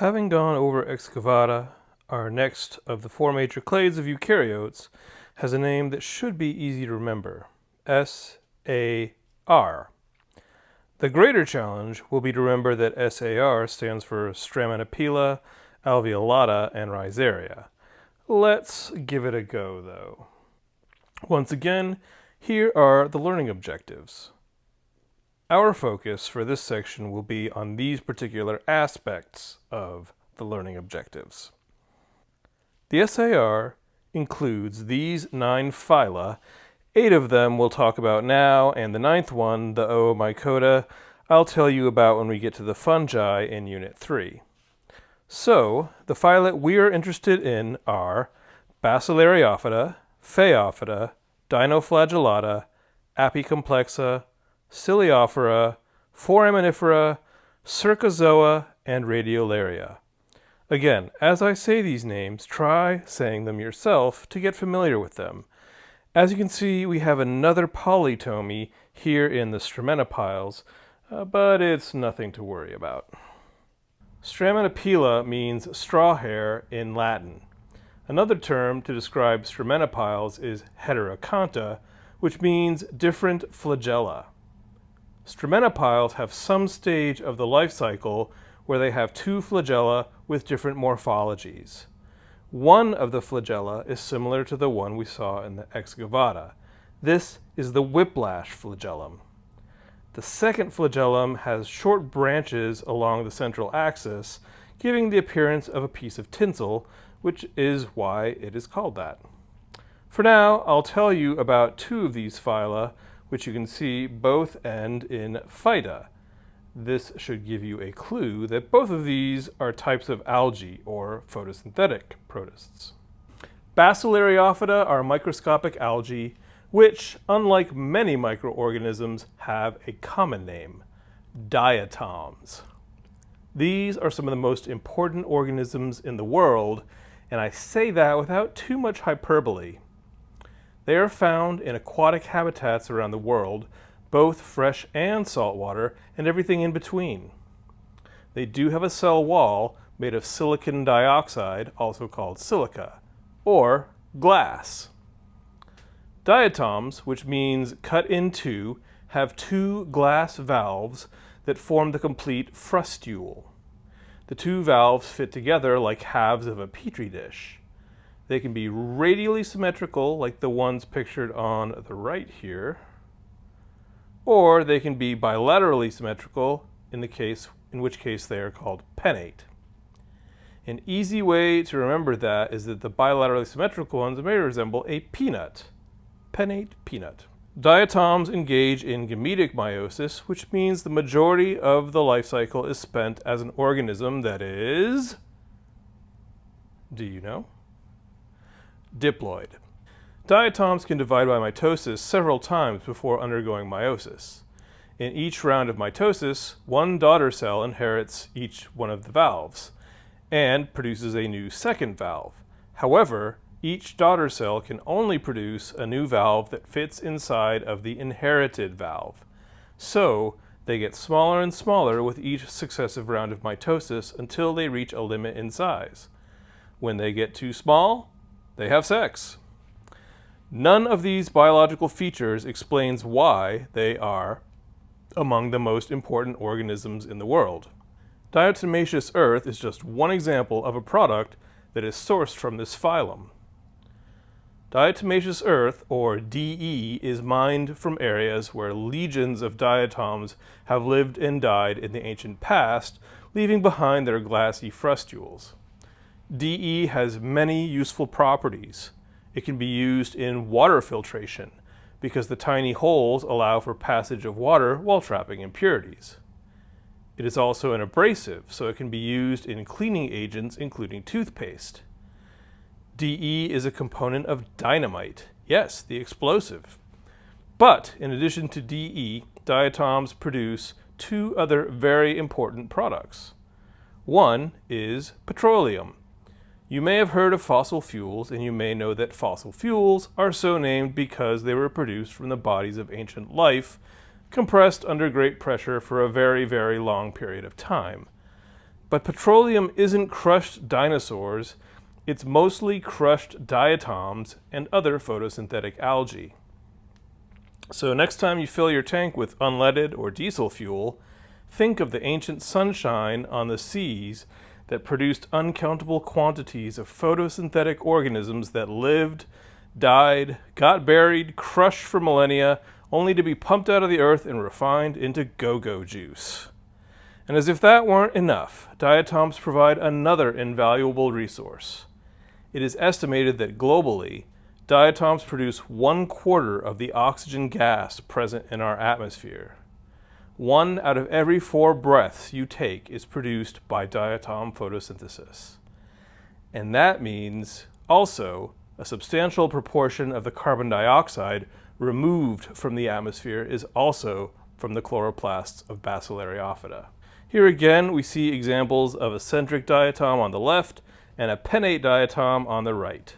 Having gone over Excavata, our next of the four major clades of eukaryotes has a name that should be easy to remember: SAR. The greater challenge will be to remember that SAR stands for Foraminifera, Alveolata, and Rhizaria. Let's give it a go, though. Once again, here are the learning objectives. Our focus for this section will be on these particular aspects of the learning objectives. The SAR includes these 9 phyla. 8 of them we'll talk about now, and the 9th one, the Oomycota, I'll tell you about when we get to the fungi in Unit 3. So, the phyla we are interested in are Bacillariophyta, Phaeophyta, Dinoflagellata, Apicomplexa, Ciliophora, Foraminifera, Cercozoa, and Radiolaria. Again, as I say these names, try saying them yourself to get familiar with them. As you can see, we have another polytomy here in the Stramenopiles, but it's nothing to worry about. Stramonopila means straw hair in Latin. Another term to describe Stramenopiles is heteroconta, which means different flagella. Stramenopiles have some stage of the life cycle where they have 2 flagella with different morphologies. One of the flagella is similar to the one we saw in the Excavata. This is the whiplash flagellum. The second flagellum has short branches along the central axis, giving the appearance of a piece of tinsel, which is why it is called that. For now, I'll tell you about 2 of these phyla, which you can see both end in phyta. This should give you a clue that both of these are types of algae, or photosynthetic protists. Bacillariophyta are microscopic algae, which, unlike many microorganisms, have a common name: diatoms. These are some of the most important organisms in the world, and I say that without too much hyperbole. They are found in aquatic habitats around the world, both fresh and saltwater, and everything in between. They do have a cell wall made of silicon dioxide, also called silica, or glass. Diatoms, which means cut in two, have 2 glass valves that form the complete frustule. The 2 valves fit together like halves of a petri dish. They can be radially symmetrical, like the ones pictured on the right here, or they can be bilaterally symmetrical, in which case they are called pennate. An easy way to remember that is that the bilaterally symmetrical ones may resemble a peanut. Pennate peanut. Diatoms engage in gametic meiosis, which means the majority of the life cycle is spent as an organism that is, do you know? Diploid. Diatoms can divide by mitosis several times before undergoing meiosis. In each round of mitosis, one daughter cell inherits each one of the valves and produces a new second valve. However, each daughter cell can only produce a new valve that fits inside of the inherited valve. So, they get smaller and smaller with each successive round of mitosis until they reach a limit in size. When they get too small, they have sex. None of these biological features explains why they are among the most important organisms in the world. Diatomaceous earth is just one example of a product that is sourced from this phylum. Diatomaceous earth, or DE, is mined from areas where legions of diatoms have lived and died in the ancient past, leaving behind their glassy frustules. DE has many useful properties. It can be used in water filtration because the tiny holes allow for passage of water while trapping impurities. It is also an abrasive, so it can be used in cleaning agents including toothpaste. DE is a component of dynamite, yes, the explosive. But in addition to DE, diatoms produce 2 other very important products. One is petroleum. You may have heard of fossil fuels, and you may know that fossil fuels are so named because they were produced from the bodies of ancient life, compressed under great pressure for a very, very long period of time. But petroleum isn't crushed dinosaurs, it's mostly crushed diatoms and other photosynthetic algae. So next time you fill your tank with unleaded or diesel fuel, think of the ancient sunshine on the seas that produced uncountable quantities of photosynthetic organisms that lived, died, got buried, crushed for millennia, only to be pumped out of the earth and refined into go-go juice. And as if that weren't enough, diatoms provide another invaluable resource. It is estimated that globally, diatoms produce 1/4 of the oxygen gas present in our atmosphere. 1 out of every 4 breaths you take is produced by diatom photosynthesis. And that means also a substantial proportion of the carbon dioxide removed from the atmosphere is also from the chloroplasts of Bacillariophyta. Here again we see examples of a centric diatom on the left and a pinnate diatom on the right.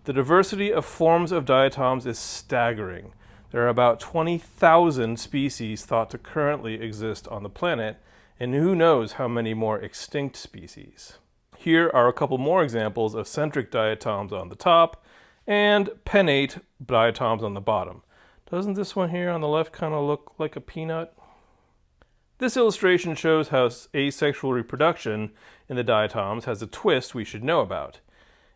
The diversity of forms of diatoms is staggering. There are about 20,000 species thought to currently exist on the planet, and who knows how many more extinct species. Here are a couple more examples of centric diatoms on the top and pinnate diatoms on the bottom. Doesn't this one here on the left kind of look like a peanut? This illustration shows how asexual reproduction in the diatoms has a twist we should know about.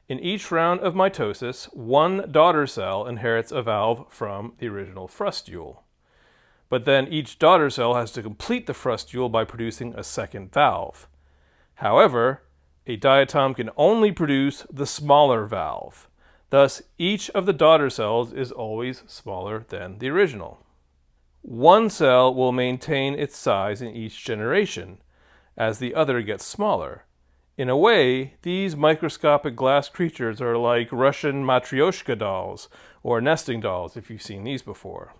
In each round of mitosis, one daughter cell inherits a valve from the original frustule. But then each daughter cell has to complete the frustule by producing a second valve. However, a diatom can only produce the smaller valve. Thus, each of the daughter cells is always smaller than the original. One cell will maintain its size in each generation, as the other gets smaller. In a way, these microscopic glass creatures are like Russian matryoshka dolls, or nesting dolls if you've seen these before.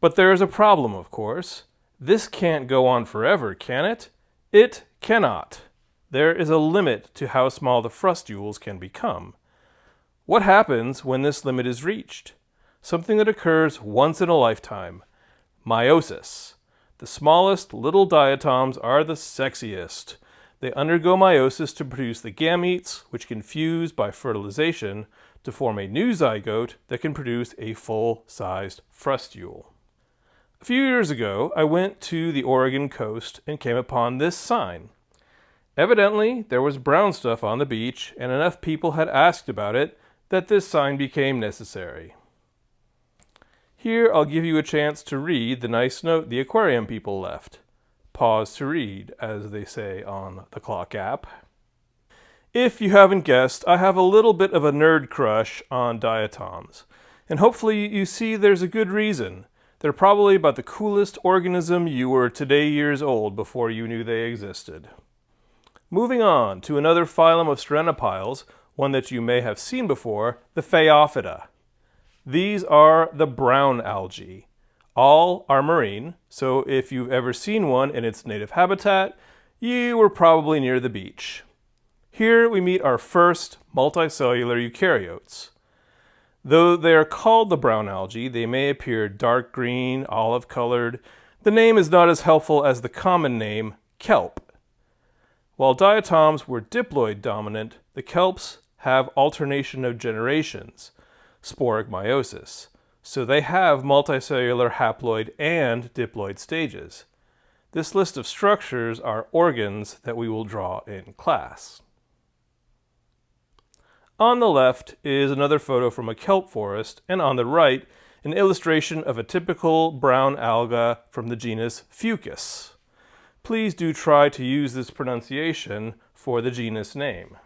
But there is a problem, of course. This can't go on forever, can it? It cannot. There is a limit to how small the frustules can become. What happens when this limit is reached? Something that occurs once in a lifetime. Meiosis. The smallest little diatoms are the sexiest. They undergo meiosis to produce the gametes, which can fuse by fertilization to form a new zygote that can produce a full-sized frustule. A few years ago, I went to the Oregon coast and came upon this sign. Evidently, there was brown stuff on the beach, and enough people had asked about it that this sign became necessary. Here I'll give you a chance to read the nice note the aquarium people left. Pause to read, as they say on the clock app. If you haven't guessed, I have a little bit of a nerd crush on diatoms. And hopefully you see there's a good reason. They're probably about the coolest organism you were today years old before you knew they existed. Moving on to another phylum of Strenopyles, one that you may have seen before, the Phaeophyta. These are the brown algae. All are marine, so if you've ever seen one in its native habitat, you were probably near the beach. Here we meet our first multicellular eukaryotes. Though they are called the brown algae, they may appear dark green, olive-colored. The name is not as helpful as the common name, kelp. While diatoms were diploid dominant, the kelps have alternation of generations, sporic meiosis. So they have multicellular haploid and diploid stages. This list of structures are organs that we will draw in class. On the left is another photo from a kelp forest, and on the right, an illustration of a typical brown alga from the genus Fucus. Please do try to use this pronunciation for the genus name.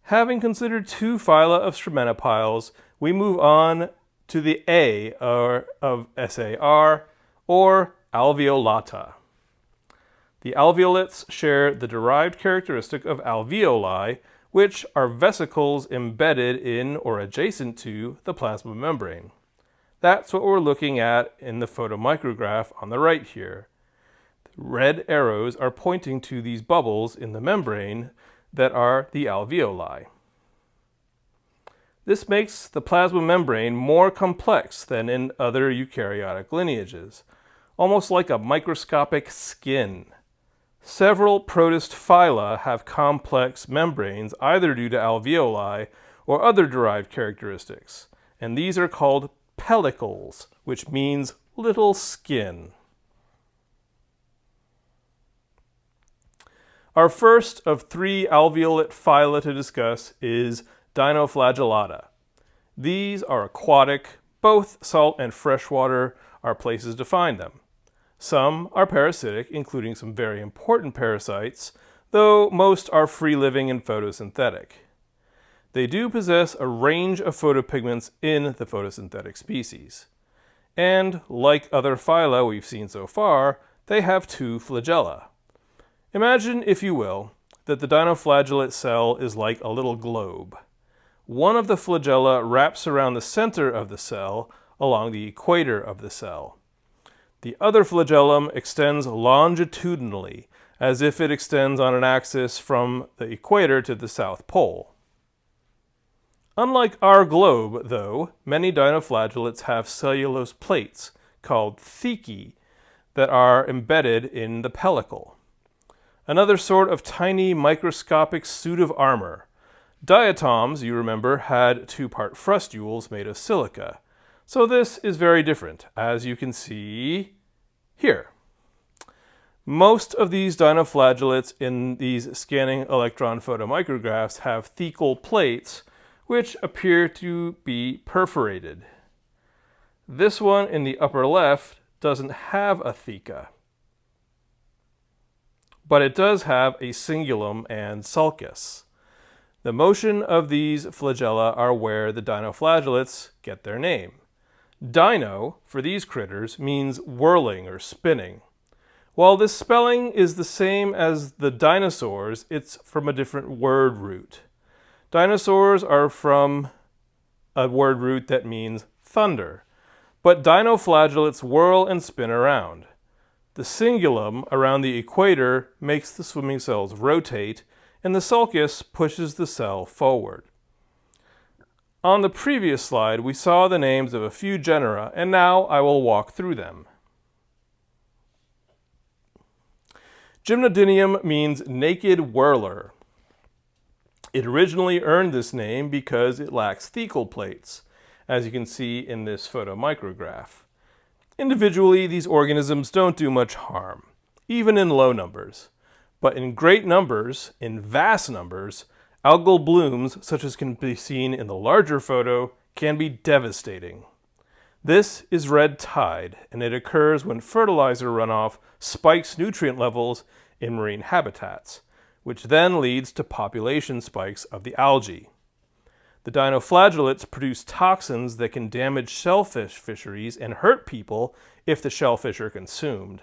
Having considered 2 phyla of Strenopyles, we move on to the A of SAR, or Alveolata. The alveolates share the derived characteristic of alveoli, which are vesicles embedded in or adjacent to the plasma membrane. That's what we're looking at in the photomicrograph on the right here. The red arrows are pointing to these bubbles in the membrane that are the alveoli. This makes the plasma membrane more complex than in other eukaryotic lineages, almost like a microscopic skin. Several protist phyla have complex membranes either due to alveoli or other derived characteristics, and these are called pellicles, which means little skin. Our first of 3 alveolate phyla to discuss is Dinoflagellata. These are aquatic. Both salt and freshwater are places to find them. Some are parasitic, including some very important parasites, though most are free-living and photosynthetic. They do possess a range of photopigments in the photosynthetic species. And, like other phyla we've seen so far, they have 2 flagella. Imagine, if you will, that the dinoflagellate cell is like a little globe. One of the flagella wraps around the center of the cell along the equator of the cell. The other flagellum extends longitudinally, as if it extends on an axis from the equator to the South Pole. Unlike our globe, though, many dinoflagellates have cellulose plates, called thecae, that are embedded in the pellicle. Another sort of tiny microscopic suit of armor. Diatoms, you remember, had 2-part frustules made of silica. So this is very different, as you can see here. Most of these dinoflagellates in these scanning electron photomicrographs have thecal plates, which appear to be perforated. This one in the upper left doesn't have a theca, but it does have a cingulum and sulcus. The motion of these flagella are where the dinoflagellates get their name. Dino, for these critters, means whirling or spinning. While this spelling is the same as the dinosaurs, it's from a different word root. Dinosaurs are from a word root that means thunder, but dinoflagellates whirl and spin around. The cingulum around the equator makes the swimming cells rotate, and the sulcus pushes the cell forward. On the previous slide, we saw the names of a few genera, and now I will walk through them. Gymnodinium means naked whirler. It originally earned this name because it lacks thecal plates, as you can see in this photomicrograph. Individually, these organisms don't do much harm, even in low numbers. But in great numbers, in vast numbers, algal blooms, such as can be seen in the larger photo, can be devastating. This is red tide, and it occurs when fertilizer runoff spikes nutrient levels in marine habitats, which then leads to population spikes of the algae. The dinoflagellates produce toxins that can damage shellfish fisheries and hurt people if the shellfish are consumed.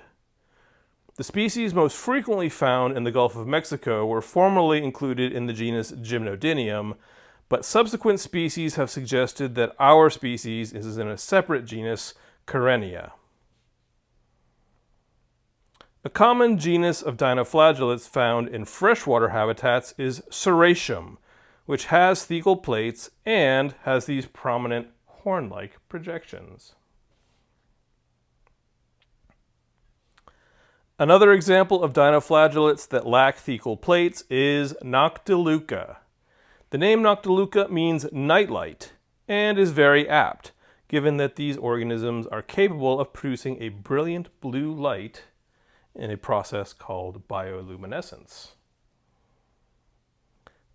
The species most frequently found in the Gulf of Mexico were formerly included in the genus Gymnodinium, but subsequent species have suggested that our species is in a separate genus, Karenia. A common genus of dinoflagellates found in freshwater habitats is Serratium, which has thecal plates and has these prominent horn-like projections. Another example of dinoflagellates that lack thecal plates is Noctiluca. The name Noctiluca means nightlight and is very apt, given that these organisms are capable of producing a brilliant blue light in a process called bioluminescence.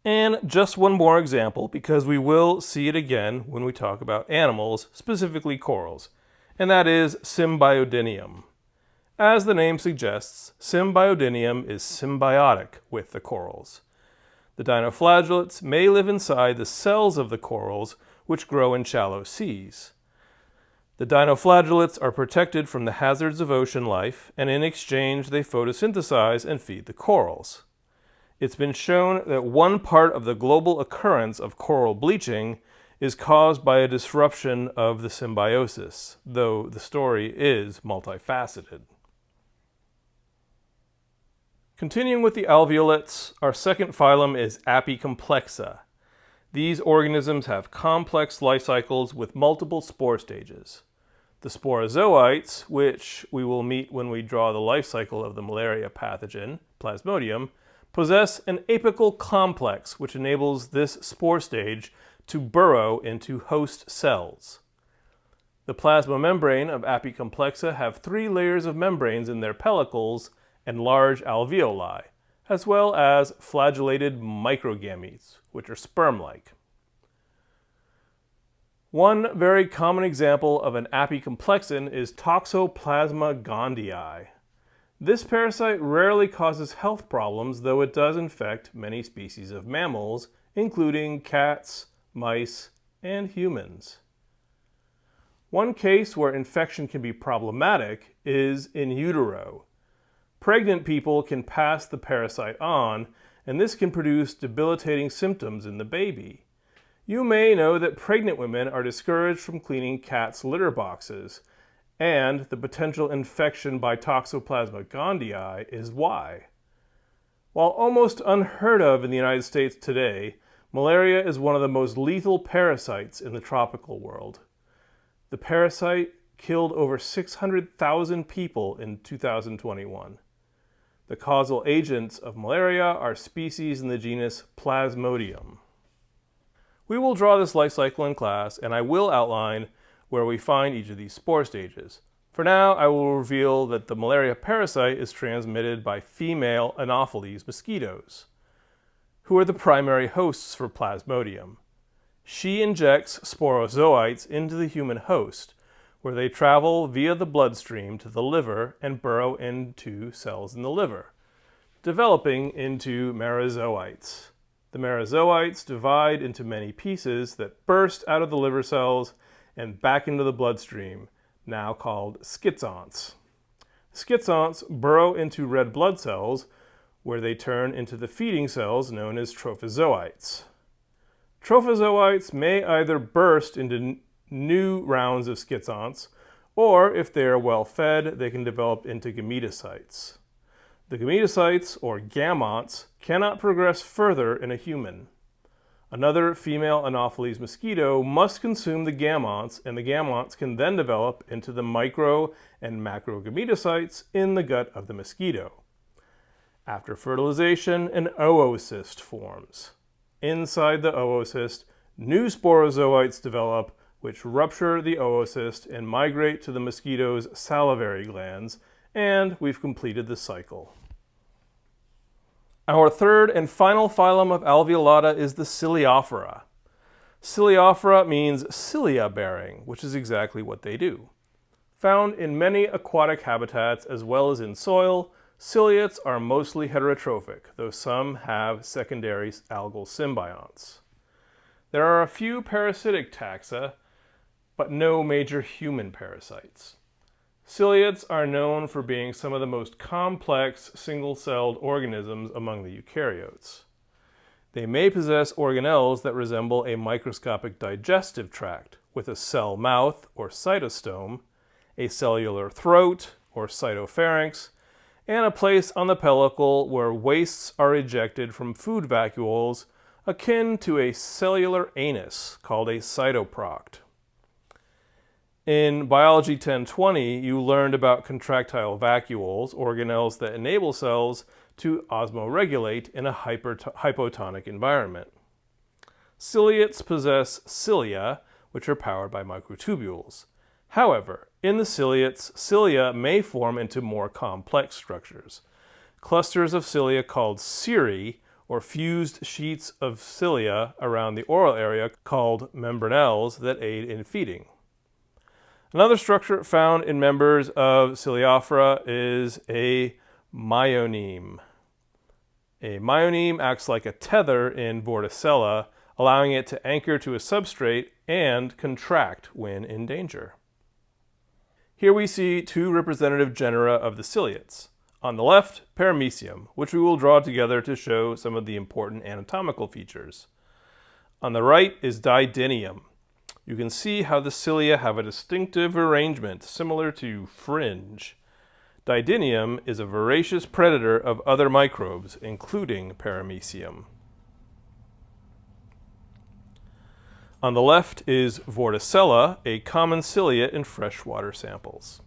And just one more example, because we will see it again when we talk about animals, specifically corals, and that is Symbiodinium. As the name suggests, Symbiodinium is symbiotic with the corals. The dinoflagellates may live inside the cells of the corals, which grow in shallow seas. The dinoflagellates are protected from the hazards of ocean life, and in exchange they photosynthesize and feed the corals. It's been shown that one part of the global occurrence of coral bleaching is caused by a disruption of the symbiosis, though the story is multifaceted. Continuing with the alveolates, our second phylum is Apicomplexa. These organisms have complex life cycles with multiple spore stages. The sporozoites, which we will meet when we draw the life cycle of the malaria pathogen, Plasmodium, possess an apical complex which enables this spore stage to burrow into host cells. The plasma membrane of Apicomplexa have 3 layers of membranes in their pellicles and large alveoli, as well as flagellated microgametes, which are sperm-like. One very common example of an apicomplexan is Toxoplasma gondii. This parasite rarely causes health problems, though it does infect many species of mammals, including cats, mice, and humans. One case where infection can be problematic is in utero. Pregnant people can pass the parasite on, and this can produce debilitating symptoms in the baby. You may know that pregnant women are discouraged from cleaning cats' litter boxes, and the potential infection by Toxoplasma gondii is why. While almost unheard of in the United States today, malaria is one of the most lethal parasites in the tropical world. The parasite killed over 600,000 people in 2021. The causal agents of malaria are species in the genus Plasmodium. We will draw this life cycle in class, and I will outline where we find each of these spore stages. For now, I will reveal that the malaria parasite is transmitted by female Anopheles mosquitoes, who are the primary hosts for Plasmodium. She injects sporozoites into the human host, where they travel via the bloodstream to the liver and burrow into cells in the liver, developing into merozoites. The merozoites divide into many pieces that burst out of the liver cells and back into the bloodstream, now called schizonts. Schizonts burrow into red blood cells, where they turn into the feeding cells known as trophozoites. Trophozoites may either burst into new rounds of schizonts, or if they are well fed, they can develop into gametocytes. The gametocytes, or gamots, cannot progress further in a human. Another female Anopheles mosquito must consume the gamots, and the gamots can then develop into the micro and macrogametocytes in the gut of the mosquito. After fertilization, an oocyst forms. Inside the oocyst, new sporozoites develop, which rupture the oocyst and migrate to the mosquito's salivary glands, and we've completed the cycle. Our third and final phylum of Alveolata is the Ciliophora. Ciliophora means cilia-bearing, which is exactly what they do. Found in many aquatic habitats as well as in soil, ciliates are mostly heterotrophic, though some have secondary algal symbionts. There are a few parasitic taxa, but no major human parasites. Ciliates are known for being some of the most complex single-celled organisms among the eukaryotes. They may possess organelles that resemble a microscopic digestive tract, with a cell mouth, or cytostome, a cellular throat, or cytopharynx, and a place on the pellicle where wastes are ejected from food vacuoles, akin to a cellular anus, called a cytoproct. In Biology 1020, you learned about contractile vacuoles, organelles that enable cells to osmoregulate in a hypotonic environment. Ciliates possess cilia, which are powered by microtubules. However, in the ciliates, cilia may form into more complex structures. Clusters of cilia called cirri, or fused sheets of cilia around the oral area called membranelles that aid in feeding. Another structure found in members of Ciliophora is a myonym. A myonym acts like a tether in Vorticella, allowing it to anchor to a substrate and contract when in danger. Here we see 2 representative genera of the ciliates. On the left, Paramecium, which we will draw together to show some of the important anatomical features. On the right is Didinium. You can see how the cilia have a distinctive arrangement similar to fringe. Didinium is a voracious predator of other microbes, including Paramecium. On the left is Vorticella, a common ciliate in freshwater samples.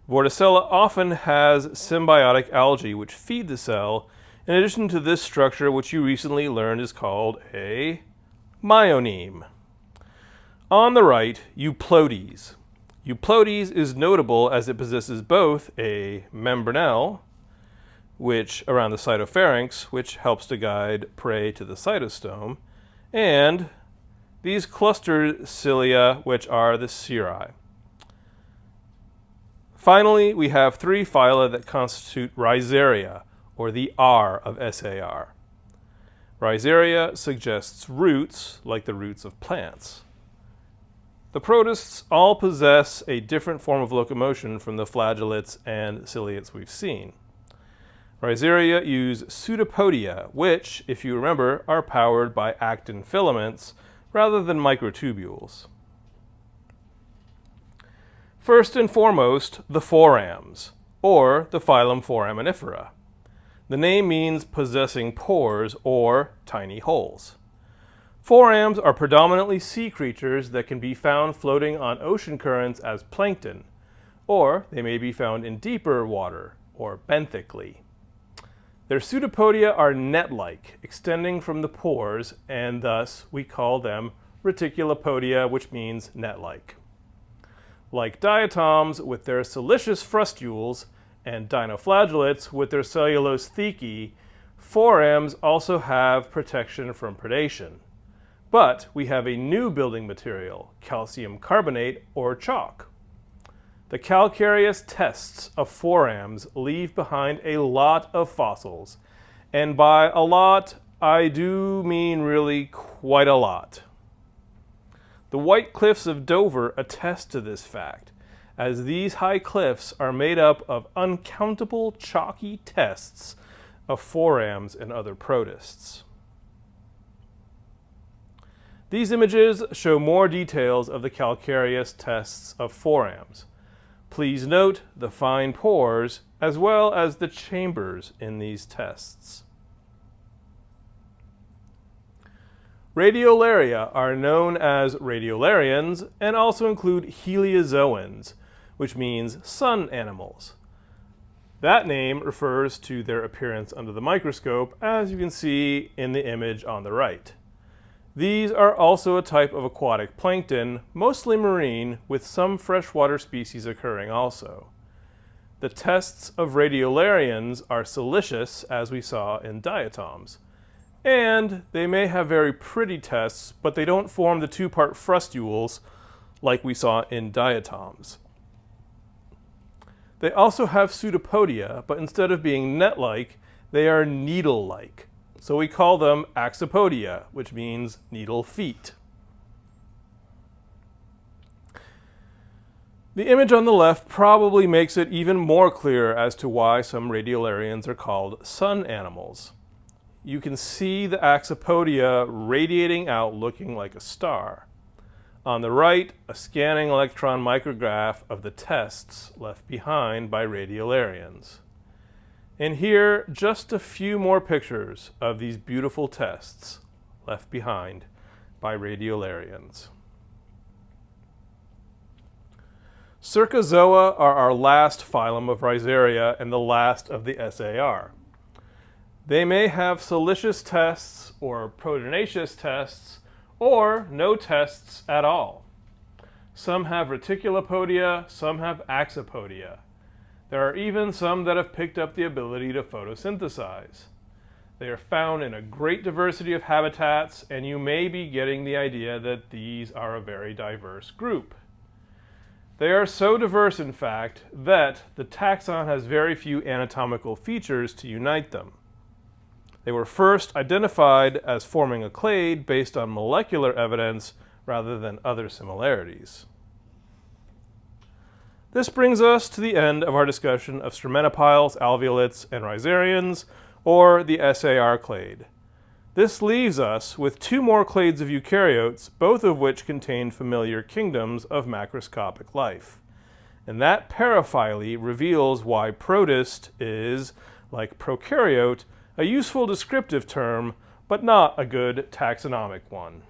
Vorticella often has symbiotic algae which feed the cell, in addition to this structure which you recently learned is called a meiomene. On the right, Euplotes. Euplotes is notable as it possesses both a membranelle, which around the cytopharynx, which helps to guide prey to the cytostome, and these clustered cilia, which are the cirri. Finally, we have three phyla that constitute Rhizaria, or the R of SAR. Rhizaria suggests roots, like the roots of plants. The protists all possess a different form of locomotion from the flagellates and ciliates we've seen. Rhizaria use pseudopodia, which, if you remember, are powered by actin filaments rather than microtubules. First and foremost, the forams, or the phylum Foraminifera. The name means possessing pores or tiny holes. Forams are predominantly sea creatures that can be found floating on ocean currents as plankton, or they may be found in deeper water, or benthically. Their pseudopodia are net-like, extending from the pores, and thus we call them reticulopodia, which means net-like. Like diatoms with their siliceous frustules and dinoflagellates with their cellulose thecae, forams also have protection from predation. But we have a new building material, calcium carbonate or chalk. The calcareous tests of forams leave behind a lot of fossils, and by a lot, I do mean really quite a lot. The White Cliffs of Dover attest to this fact, as these high cliffs are made up of uncountable chalky tests of forams and other protists. These images show more details of the calcareous tests of forams. Please note the fine pores as well as the chambers in these tests. Radiolaria are known as radiolarians and also include heliozoans, which means sun animals. That name refers to their appearance under the microscope, as you can see in the image on the right. These are also a type of aquatic plankton, mostly marine, with some freshwater species occurring also. The tests of radiolarians are siliceous, as we saw in diatoms. And they may have very pretty tests, but they don't form the two-part frustules like we saw in diatoms. They also have pseudopodia, but instead of being net-like, they are needle-like. So we call them axopodia, which means needle feet. The image on the left probably makes it even more clear as to why some radiolarians are called sun animals. You can see the axopodia radiating out looking like a star. On the right, a scanning electron micrograph of the tests left behind by radiolarians. And here, just a few more pictures of these beautiful tests left behind by radiolarians. Cercozoa are our last phylum of Rhizaria and the last of the SAR. They may have siliceous tests or proteinaceous tests or no tests at all. Some have reticulopodia, some have axopodia. There are even some that have picked up the ability to photosynthesize. They are found in a great diversity of habitats, and you may be getting the idea that these are a very diverse group. They are so diverse, in fact, that the taxon has very few anatomical features to unite them. They were first identified as forming a clade based on molecular evidence rather than other similarities. This brings us to the end of our discussion of stromatophiles, alveolates, and rhizarians, or the SAR clade. This leaves us with two more clades of eukaryotes, both of which contain familiar kingdoms of macroscopic life. And that paraphyly reveals why protist is, like prokaryote, a useful descriptive term, but not a good taxonomic one.